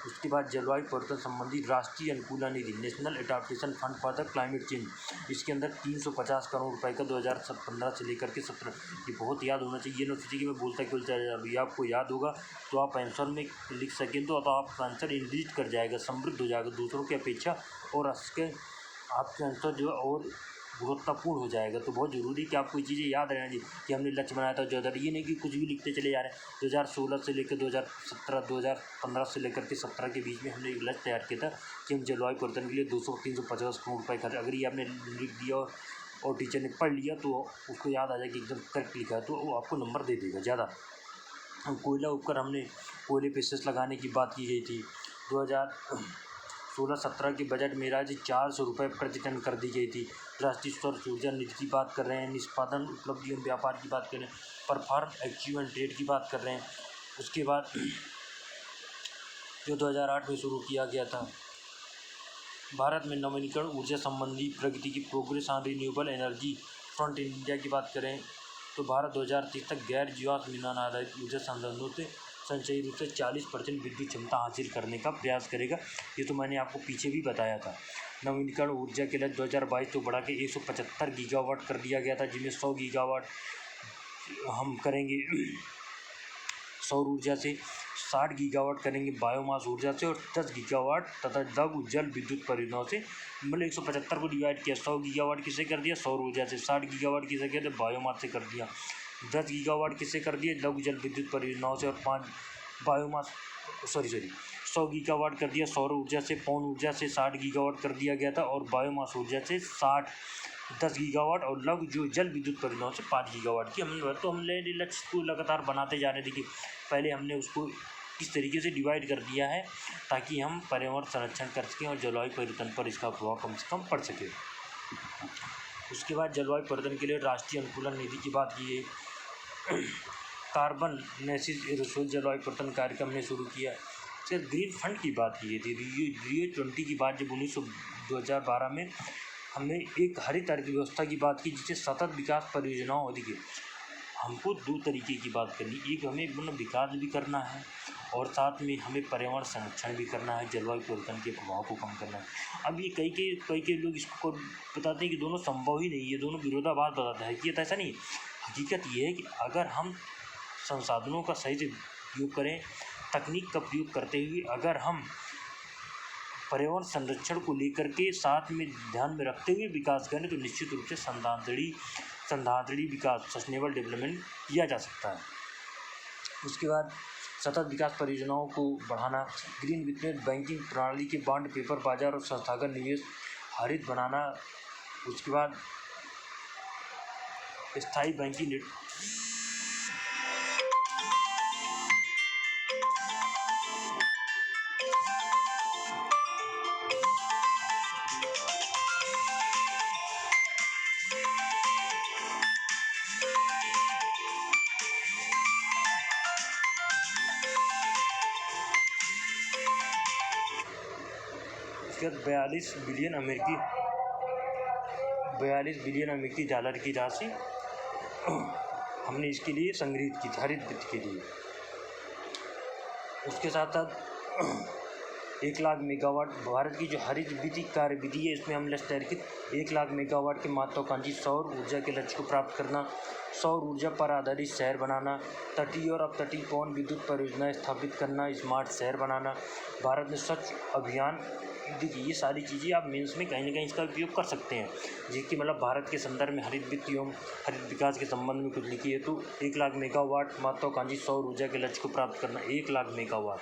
उसके बाद जलवायु परिवर्तन संबंधी राष्ट्रीय अनुकूलन निधि, national adaptation fund for the climate change, इसके अंदर 350 करोड़ रुपए का 2015 से लेकर के 17, ये बहुत याद होना चाहिए। ये ना सोचिए कि मैं बोलता क्यों चला जा, अभी आपको याद होगा तो आप आंसर में लिख सकें तो आपका आंसर इंक्रीज कर जाएगा, समृद्ध हो जाएगा दूसरों की अपेक्षा, और आपके आंसर जो है और गुरुत्वपूर्ण हो जाएगा। तो बहुत ज़रूरी कि आपको ये चीज़ें याद रहना चाहिए कि हमने लक्ष्य बनाया था 2000, ये नहीं कि कुछ भी लिखते चले जा रहे हैं। 2016 से लेकर 2017, 2015 से लेकर के 17 के बीच में हमने एक लक्ष्य तैयार किया था कि हम जलवायु परिवर्तन के लिए 350 करोड़ रुपये खर्च, अगर ये आपने लिख दिया और टीचर ने पढ़ लिया तो उसको याद आ जाएगा कि एकदम करेक्ट लिखा है, तो वो आपको नंबर दे देगा ज़्यादा। कोयला उपकर, हमने कोयले पे सेस लगाने की बात की गई थी। 2016-17 के बजट में राज्य 400 रुपये प्रति टन कर दी गई थी। राष्ट्रीय स्वच्छ ऊर्जा नीति की बात कर रहे हैं, निष्पादन उपलब्धियों व्यापार की बात कर रहे हैं, परफॉर्म अचीवमेंट रेट की बात कर रहे हैं। उसके बाद जो 2008 में शुरू किया गया था, भारत में नवीनीकरण ऊर्जा संबंधी प्रगति की progress on renewable energy front in India की बात करें तो भारत 2030 तक गैर जीवाश्म ईंधन आधारित ऊर्जा संसाधनों से संचयी रूप से 40% विद्युत क्षमता हासिल करने का प्रयास करेगा। ये तो मैंने आपको पीछे भी बताया था। नवीनीकरण ऊर्जा के लिए 2022 तो बढ़ा के 175 गीगावाट कर दिया गया था, जिनमें 100 गीगावाट हम करेंगे सौर ऊर्जा से, 60 गीगावाट करेंगे बायोमास ऊर्जा से, और 10 गीगावाट तथा लघु जल विद्युत परियोजनाओं से। मतलब 175 को डिवाइड किया, 100 गीगावाट किसे कर दिया, सौर ऊर्जा से, 60 गीगावाट किसे किया तो बायोमास से कर दिया, 10 गीगावाट किसे कर दिए, लघु जल विद्युत परियोजनाओं से, और 5 बायोमास 100 गीगावाट कर दिया सौर ऊर्जा से, पवन ऊर्जा से 60 गीगावाट कर दिया गया था, और बायोमास ऊर्जा से 10 गीगावाट, और लघु जो जल विद्युत परियोजनाओं से 5 गीगावाट की हमने लक्ष्य को लगातार बनाते जा रहे थे कि पहले हमने उसको इस तरीके से डिवाइड कर दिया है ताकि हम पर्यावरण संरक्षण कर सकें और जलवायु परिवर्तन पर इसका प्रभाव कम से कम पड़ सके। उसके बाद जलवायु परिवर्तन के लिए राष्ट्रीय अनुकूलन निधि की बात की है। कार्बन नेसिस एरोसोल जलवायु परिवर्तन कार्यक्रम ने शुरू किया। फिर ग्रीन फंड की बात की थी, रियो 20 की बात जब 2012 में हमने एक हरित अर्थव्यवस्था की बात की जिससे सतत विकास परियोजनाओं देखिए हमको 2 तरीके की बात करनी, एक हमें मतलब विकास भी करना है और साथ में हमें पर्यावरण संरक्षण भी करना है, जलवायु परिवर्तन के प्रभाव को कम करना है। अब ये कई लोग इसको बताते हैं कि दोनों संभव ही नहीं है, दोनों विरोधाभास बताते हैं। हकीकत ऐसा नहीं है। हकीकत ये है कि अगर हम संसाधनों का सही से उपयोग करें, तकनीक का प्रयोग करते हुए अगर हम पर्यावरण संरक्षण को लेकर के साथ में ध्यान में रखते हुए विकास करें तो निश्चित रूप से संधारणीय विकास, सस्टेनेबल डेवलपमेंट किया जा सकता है। उसके बाद सतत विकास परियोजनाओं को बढ़ाना, ग्रीन वित्तीय बैंकिंग प्रणाली के बॉन्ड पेपर बाजार और संस्थागत निवेश हरित बनाना। उसके बाद स्थायी बैंकिंग $42 बिलियन अमेरिकी डॉलर की राशि हमने इसके लिए संग्रहित की थी, हरित वित्त के लिए। उसके साथ साथ 1 लाख मेगावाट भारत की जो हरित विधि कार्यविधि है इसमें हम लक्ष्य तैयार की 1 लाख मेगावाट के महत्वाकांक्षी सौर ऊर्जा के लक्ष्य को प्राप्त करना, सौर ऊर्जा पर आधारित शहर बनाना, तटीय और अपतटीय पवन विद्युत परियोजनाएं स्थापित करना, स्मार्ट शहर बनाना, भारत में स्वच्छ अभियान। देखिए ये सारी चीज़ें आप मेंस में कहीं ना कहीं इसका उपयोग कर सकते हैं, जिसकी मतलब भारत के संदर्भ में हरित वित्त एवं हरित विकास के संबंध में कुछ लिखी है तो 1 लाख मेगावाट महत्वाकांक्षी सौर ऊर्जा के लक्ष्य को प्राप्त करना, 1 लाख मेगावाट।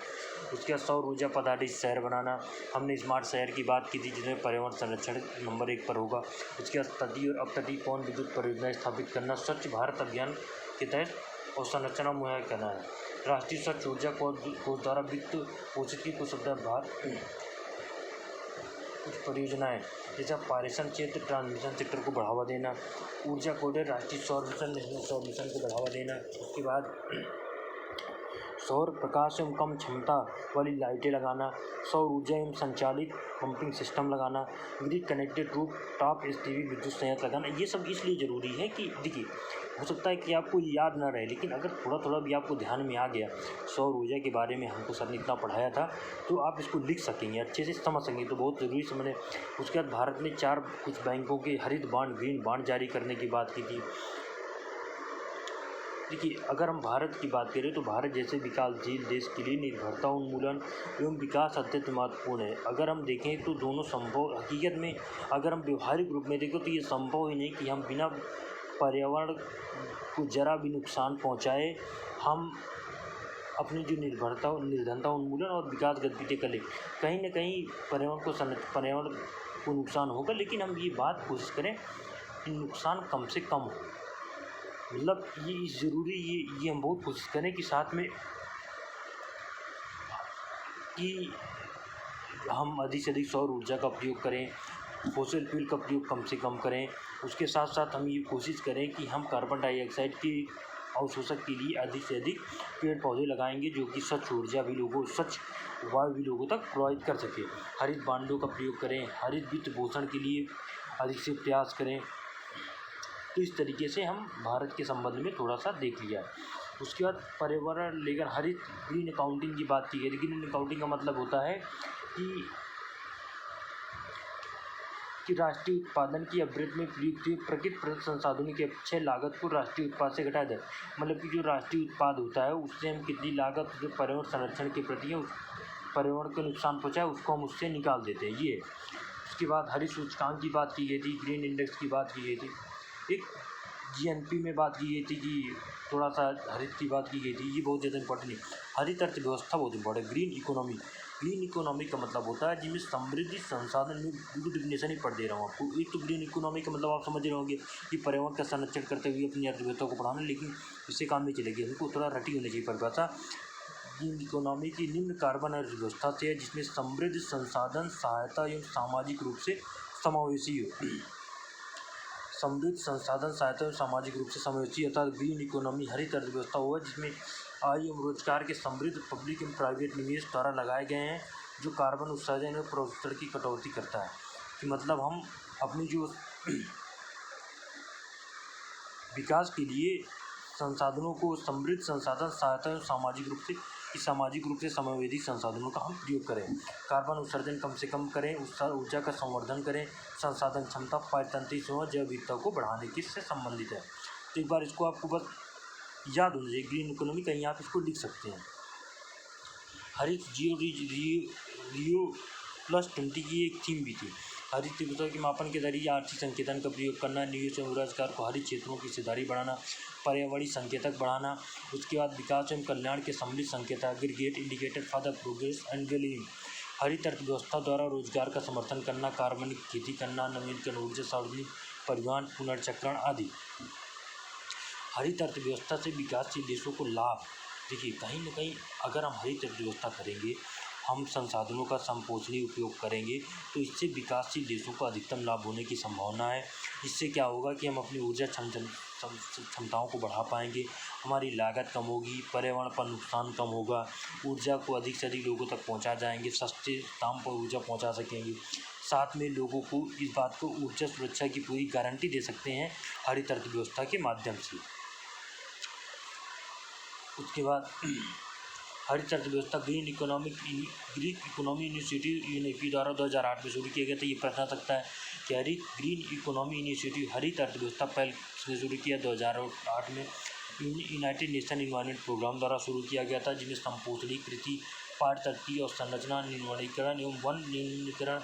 उसके बाद सौर ऊर्जा पर आधारित शहर बनाना, हमने स्मार्ट शहर की बात की थी जिसमें पर्यावरण संरक्षण नंबर 1 पर होगा। उसके बाद तटीय और अपतटीय पवन विद्युत परियोजनाएं स्थापित करना, स्वच्छ भारत अभियान के तहत और संरचना मुहैया करना है। राष्ट्रीय स्वच्छ ऊर्जा कोष द्वारा वित्त पोषित की कुछ परियोजनाएं जैसे पारेषण क्षेत्र, ट्रांसमिशन सेक्टर को बढ़ावा देना, ऊर्जा कॉरिडोर, राष्ट्रीय सौर मिशन, नेशनल सौर मिशन को बढ़ावा देना। उसके बाद सौर प्रकाश एवं कम क्षमता वाली लाइटें लगाना, सौर ऊर्जा एवं संचालित पंपिंग सिस्टम लगाना, grid connected roof top HTV विद्युत संयंत्र लगाना। ये सब इसलिए ज़रूरी है कि देखिए, हो सकता है कि आपको याद ना रहे, लेकिन अगर थोड़ा थोड़ा भी आपको ध्यान में आ गया, सौर ऊर्जा के बारे में हमको सर ने इतना पढ़ाया था, तो आप इसको लिख सकेंगे, अच्छे से समझ सकेंगे, तो बहुत ज़रूरी समझे। उसके बाद भारत ने 4 कुछ बैंकों के हरित बॉन्ड, ग्रीन बॉन्ड जारी करने की बात की थी। देखिए, अगर हम भारत की बात करें तो भारत जैसे विकासशील देश के लिए निर्भरता उन्मूलन एवं विकास अत्यंत महत्वपूर्ण है। अगर हम देखें तो दोनों संभव, हकीकत में अगर हम व्यवहारिक रूप में देखें तो ये संभव ही नहीं कि हम बिना पर्यावरण को जरा भी नुकसान पहुंचाए हम अपनी जो निर्धनता उन्मूलन और विकास गतिविधियाँ करें। कहीं ना कहीं पर्यावरण को नुकसान होगा, लेकिन हम ये बात कोशिश करें कि नुकसान कम से कम हो। मतलब ये ज़रूरी, ये हम बहुत कोशिश करें कि साथ में कि हम अधिक से अधिक सौर ऊर्जा का प्रयोग करें, फॉसिल फ्यूल का प्रयोग कम से कम करें। उसके साथ साथ हम ये कोशिश करें कि हम कार्बन डाइऑक्साइड की अवशोषण के लिए अधिक से अधिक पेड़ पौधे लगाएंगे, जो कि स्वच्छ ऊर्जा भी लोगों, स्वच्छ वायु भी लोगों तक प्रोवाइड कर सके। हरित बांडों का प्रयोग करें, हरित वित्त पोषण के लिए अधिक से प्रयास करें। तो इस तरीके से हम भारत के संबंध में थोड़ा सा देख लिया। उसके बाद पर्यावरण लेकर हरित ग्रीन अकाउंटिंग की बात की गई। ग्रीन अकाउंटिंग का मतलब होता है कि राष्ट्रीय उत्पादन की अवधि में प्रयुक्त हुए प्राकृतिक संसाधनों की अक्षय लागत को राष्ट्रीय उत्पाद से घटाया जाए। मतलब कि जो राष्ट्रीय उत्पाद होता है उससे हम कितनी लागत जो पर्यावरण संरक्षण के प्रति है, पर्यावरण को नुकसान पहुँचाए, उसको हम उससे निकाल देते हैं। ये उसके बाद हरित सूचकांक की बात की गई थी, ग्रीन इंडेक्स की बात की गई थी, एक जीएनपी में बात की गई थी कि थोड़ा सा हरित की बात की गई थी। ये बहुत ज़्यादा इंपॉर्टेंट है। हरित अर्थव्यवस्था बहुत इंपॉर्टेंट है। ग्रीन इकोनॉमी का मतलब होता है जिसमें समृद्धि संसाधन में बिल्कुल डिफिनेशन ही पढ़ दे रहा हूँ आपको। एक तो ग्रीन इकोनॉमी का मतलब आप समझ रहे होंगे कि पर्यावरण का संरक्षण करते हुए अपनी अर्थव्यवस्था को बढ़ाना, लेकिन इससे काम नहीं चलेगी, हमको थोड़ा रटी होनी चाहिए परिभाषा। ग्रीन इकोनॉमी की निम्न कार्बन अर्थव्यवस्था से है जिसमें समृद्ध संसाधन, सहायता एवं सामाजिक रूप से समावेशी हो। समृद्ध संसाधन, सहायता और सामाजिक रूप से समावेशी अर्थात ग्रीन इकोनॉमी हरित अर्थव्यवस्था हुआ जिसमें आय एवं रोजगार के समृद्ध पब्लिक एवं प्राइवेट निवेश द्वारा लगाए गए हैं, जो कार्बन उत्सर्जन और प्रदूषण की कटौती करता है। कि मतलब हम अपनी जो विकास के लिए संसाधनों को समृद्ध संसाधन, सहायता एवं सामाजिक रूप से समावेशी संसाधनों का हम प्रयोग करें। कार्बन उत्सर्जन कम से कम करें, ऊर्जा का संवर्धन करें, संसाधन क्षमता, पारतंत्रिक जैव विविधता को बढ़ाने की से संबंधित है। तो एक बार इसको आपको बस याद होना चाहिए, ग्रीन इकोनॉमी, कहीं आप इसको लिख सकते हैं। हरित Rio+20 की एक थीम भी थी। हरित तीव्रता के मापन के जरिए आर्थिक संकेतन का प्रयोग करना, निवेश एवं रोजगार को हरित क्षेत्रों की हिस्सेदारी बढ़ाना, पर्यावरणीय संकेतक बढ़ाना। उसके बाद विकास एवं कल्याण के सम्मिलित संकेतक, aggregate indicator for the progress and wellbeing. हरित अर्थव्यवस्था द्वारा रोजगार का समर्थन करना, कार्बनिक खेती करना, नवीनकरण ऊर्जा, सार्वजनिक परिवहन, पुनर्चक्रण आदि। हरित अर्थव्यवस्था से विकासशील देशों को लाभ। देखिए, कहीं ना कहीं अगर हम हरित अर्थव्यवस्था करेंगे, हम संसाधनों का समपोषणीय उपयोग करेंगे, तो इससे विकासशील देशों को अधिकतम लाभ होने की संभावना है। इससे क्या होगा कि हम अपनी ऊर्जा क्षमताओं को बढ़ा पाएंगे, हमारी लागत कम होगी, पर्यावरण पर नुकसान कम होगा, ऊर्जा को अधिक से अधिक लोगों तक पहुंचा जाएंगे, सस्ते दाम पर ऊर्जा पहुंचा सकेंगे। साथ में लोगों को इस बात को ऊर्जा सुरक्षा की पूरी गारंटी दे सकते हैं हरित अर्थव्यवस्था के माध्यम से। उसके बाद हरित अर्थव्यवस्था ग्रीन इकोनॉमी इनिशिएटिव यूएनईपी द्वारा 2008 में शुरू किया गया था। ये प्रश्न आ सकता है कि ग्रीन इकोनॉमी इनिशिएटिव हरित अर्थव्यवस्था पहल से शुरू किया 2008 में यूनाइटेड नेशन इन्वायरमेंट प्रोग्राम द्वारा शुरू किया गया था, जिसमें संपोषणी कृषि, पारतंत्रीय और संरचना निर्माणीकरण एवं वन न्यूनीकरण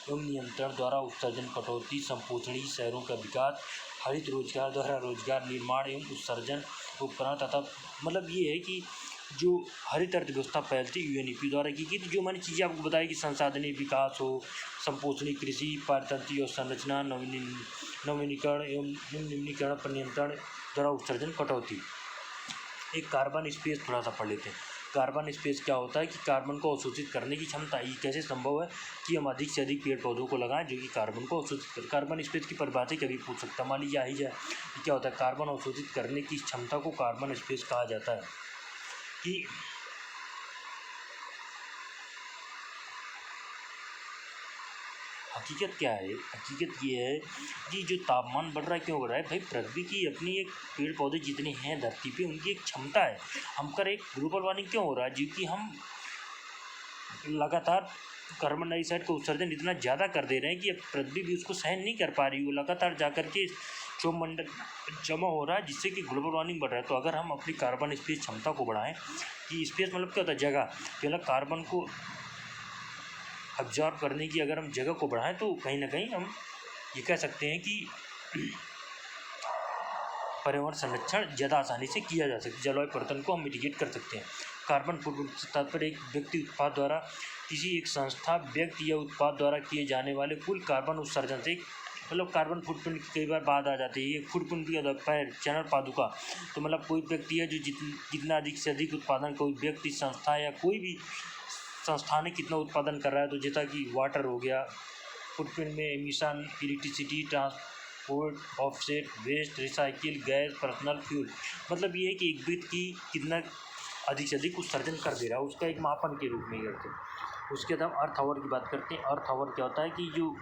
एवं नियंत्रण द्वारा उत्सर्जन कटौती, संपोषणी शहरों का विकास, हरित रोजगार द्वारा रोजगार निर्माण एवं उत्सर्जन उपकरण तथा मतलब ये है कि जो हरित अर्थव्यवस्था पहल थी यूएनईपी द्वारा की गई थी। जो मैंने चीज़ें आपको बताई कि संसाधनीय विकास हो, संपोषणी कृषि, पारतंत्रीय और संरचना, नवीनीकरण एवं निम्नीकरण पर नियंत्रण द्वारा उत्सर्जन कटौती। एक कार्बन स्पेस थोड़ा सा पढ़ लेते हैं। कार्बन स्पेस क्या होता है कि कार्बन को अवशोषित करने की क्षमता। ये कैसे संभव है कि हम अधिक से अधिक पेड़ पौधों को लगाएं जो कि कार्बन को अवशोषित कर। कार्बन स्पेस की परिभाषा कभी पूछ सकता, मान लीजिए आ ही जाए, क्या होता है कार्बन अवशोषित करने की क्षमता को कार्बन स्पेस कहा जाता है। कि हकीकत क्या है? हकीकत ये है कि जो तापमान बढ़ रहा है, क्यों बढ़ रहा है भाई? पृथ्वी की अपनी एक पेड़ पौधे जितने हैं धरती पे, उनकी एक क्षमता है। हम कर एक ग्लोबल वार्मिंग क्यों हो रहा है? क्योंकि हम लगातार कार्बन डाइऑक्साइड का उत्सर्जन इतना ज़्यादा कर दे रहे हैं कि अब पृथ्वी भी उसको सहन नहीं कर पा रही। वो लगातार जा कर के मंडल जमा हो रहा है, जिससे कि ग्लोबल वार्मिंग बढ़ रहा है। तो अगर हम अपनी कार्बन स्पेस क्षमता को बढ़ाएं, कि स्पेस मतलब क्या होता है? जगह। कि मतलब कार्बन को ऑब्जॉर्व करने की अगर हम जगह को बढ़ाएं, तो कहीं ना कहीं हम ये कह सकते हैं कि पर्यावरण संरक्षण ज़्यादा आसानी से किया जा सकता है। जलवायु परिवर्तन को हम मिटिगेट कर सकते हैं। कार्बन फुटप्रिंट से तात्पर्य एक व्यक्ति उत्पाद द्वारा, किसी एक संस्था, व्यक्ति या उत्पाद द्वारा किए जाने वाले कुल कार्बन उत्सर्जन से, मतलब कार्बन फुटप्रिंट की कई बार बात आ जाती है। ये फुटप्रिंट भी पैर, चरण पादुका। तो मतलब कोई व्यक्ति है जो जितना अधिक से अधिक उत्पादन, कोई व्यक्ति, संस्था या कोई भी संस्थान है कितना उत्पादन कर रहा है। तो जैसा कि वाटर हो गया, फुटप्रिंट में emission, electricity, transport, offset, waste, recycle, gas, personal fuel. मतलब ये है कि एक व्यक्ति कितना अधिक से अधिक उत्सर्जन कर दे रहा है, उसका एक मापन के रूप में करते हैं। उसके बाद हम अर्थ आवर की बात करते हैं। अर्थ आवर क्या होता है कि जो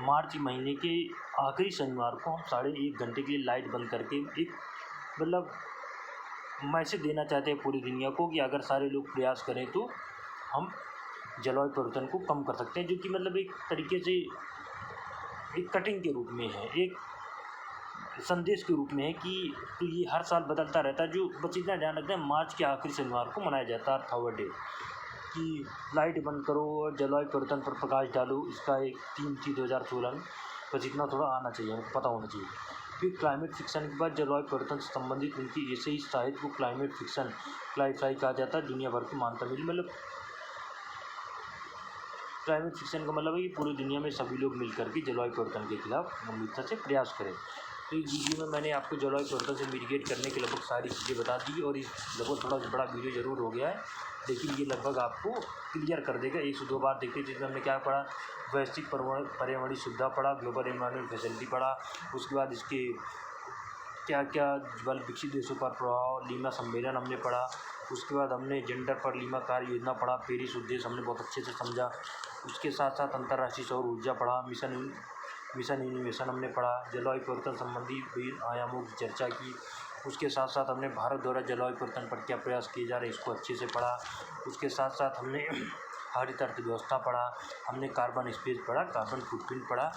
मार्च महीने के आखिरी शनिवार को हम 1.5 घंटे के लिए लाइट बंद करके एक मतलब मैसेज देना चाहते हैं पूरी दुनिया को कि अगर सारे लोग प्रयास करें तो हम जलवायु परिवर्तन को कम कर सकते हैं। जो कि मतलब एक तरीके से एक कटिंग के रूप में है, एक संदेश के रूप में है कि तो ये हर साल बदलता रहता है। जो बस इतना ध्यान रखते हैं, मार्च के आखिरी शनिवार को मनाया जाता है अर्थ आवर डे, कि लाइट बंद करो और जलवायु परिवर्तन पर प्रकाश डालो। इसका एक थीम थी 2016 में। बस इतना थोड़ा आना चाहिए, पता होना चाहिए। फिर क्लाइमेट फिक्शन के बाद जलवायु परिवर्तन से संबंधित उनकी ऐसे ही साहित्य को क्लाइमेट फिक्शन क्लाइफाई कहा जाता है। दुनिया भर की मान्यता मिली। मतलब क्लाइमेट फिक्शन का मतलब है कि पूरी दुनिया में सभी लोग मिल करके जलवायु परिवर्तन के खिलाफ गंभीरता से प्रयास करें। तो इस वीडियो में मैंने आपको जलवायु परिवर्तन से मिटिगेट करने के लगभग सारी चीज़ें बता दी, और इस लगभग थोड़ा बड़ा वीडियो ज़रूर हो गया है, लेकिन ये लगभग आपको क्लियर कर देगा। 1 से 2 बार देखिए। जिसमें हमने क्या पढ़ा? वैश्विक पर्यावरणीय सुविधा पढ़ा, ग्लोबल एनवायरमेंट फैसिलिटी पढ़ा, उसके बाद इसके क्या क्या बल विकसित देशों पर प्रभाव, लीमा सम्मेलन हमने पढ़ा, उसके बाद हमने जेंडर पर लीमा कार्य योजना पढ़ा, पेरिस उद्देश्य हमने बहुत अच्छे से समझा, उसके साथ साथ अंतर्राष्ट्रीय सौर ऊर्जा पढ़ा, मिशन इनोवेशन हमने पढ़ा, जलवायु परिवर्तन संबंधी विभिन्न आयामों की चर्चा की, उसके साथ साथ हमने भारत द्वारा जलवायु परिवर्तन पर क्या प्रयास किए जा रहे हैं इसको अच्छे से पढ़ा, उसके साथ साथ हमने हरित अर्थव्यवस्था पढ़ा, हमने कार्बन स्पेस पढ़ा, कार्बन फुटप्रिंट पढ़ा,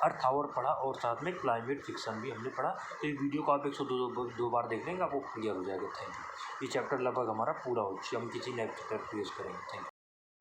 अर्थ आवर पढ़ा, और साथ में क्लाइमेट फिक्शन भी हमने पढ़ा। तो ये वीडियो को आप 102 बार देख लेंगे, आपको क्लियर हो जाएगा। Thank you. ये चैप्टर लगभग हमारा पूरा हो चुका है। हम किसी नेक्स्ट चैप्टर क्लियर करेंगे। Thank you.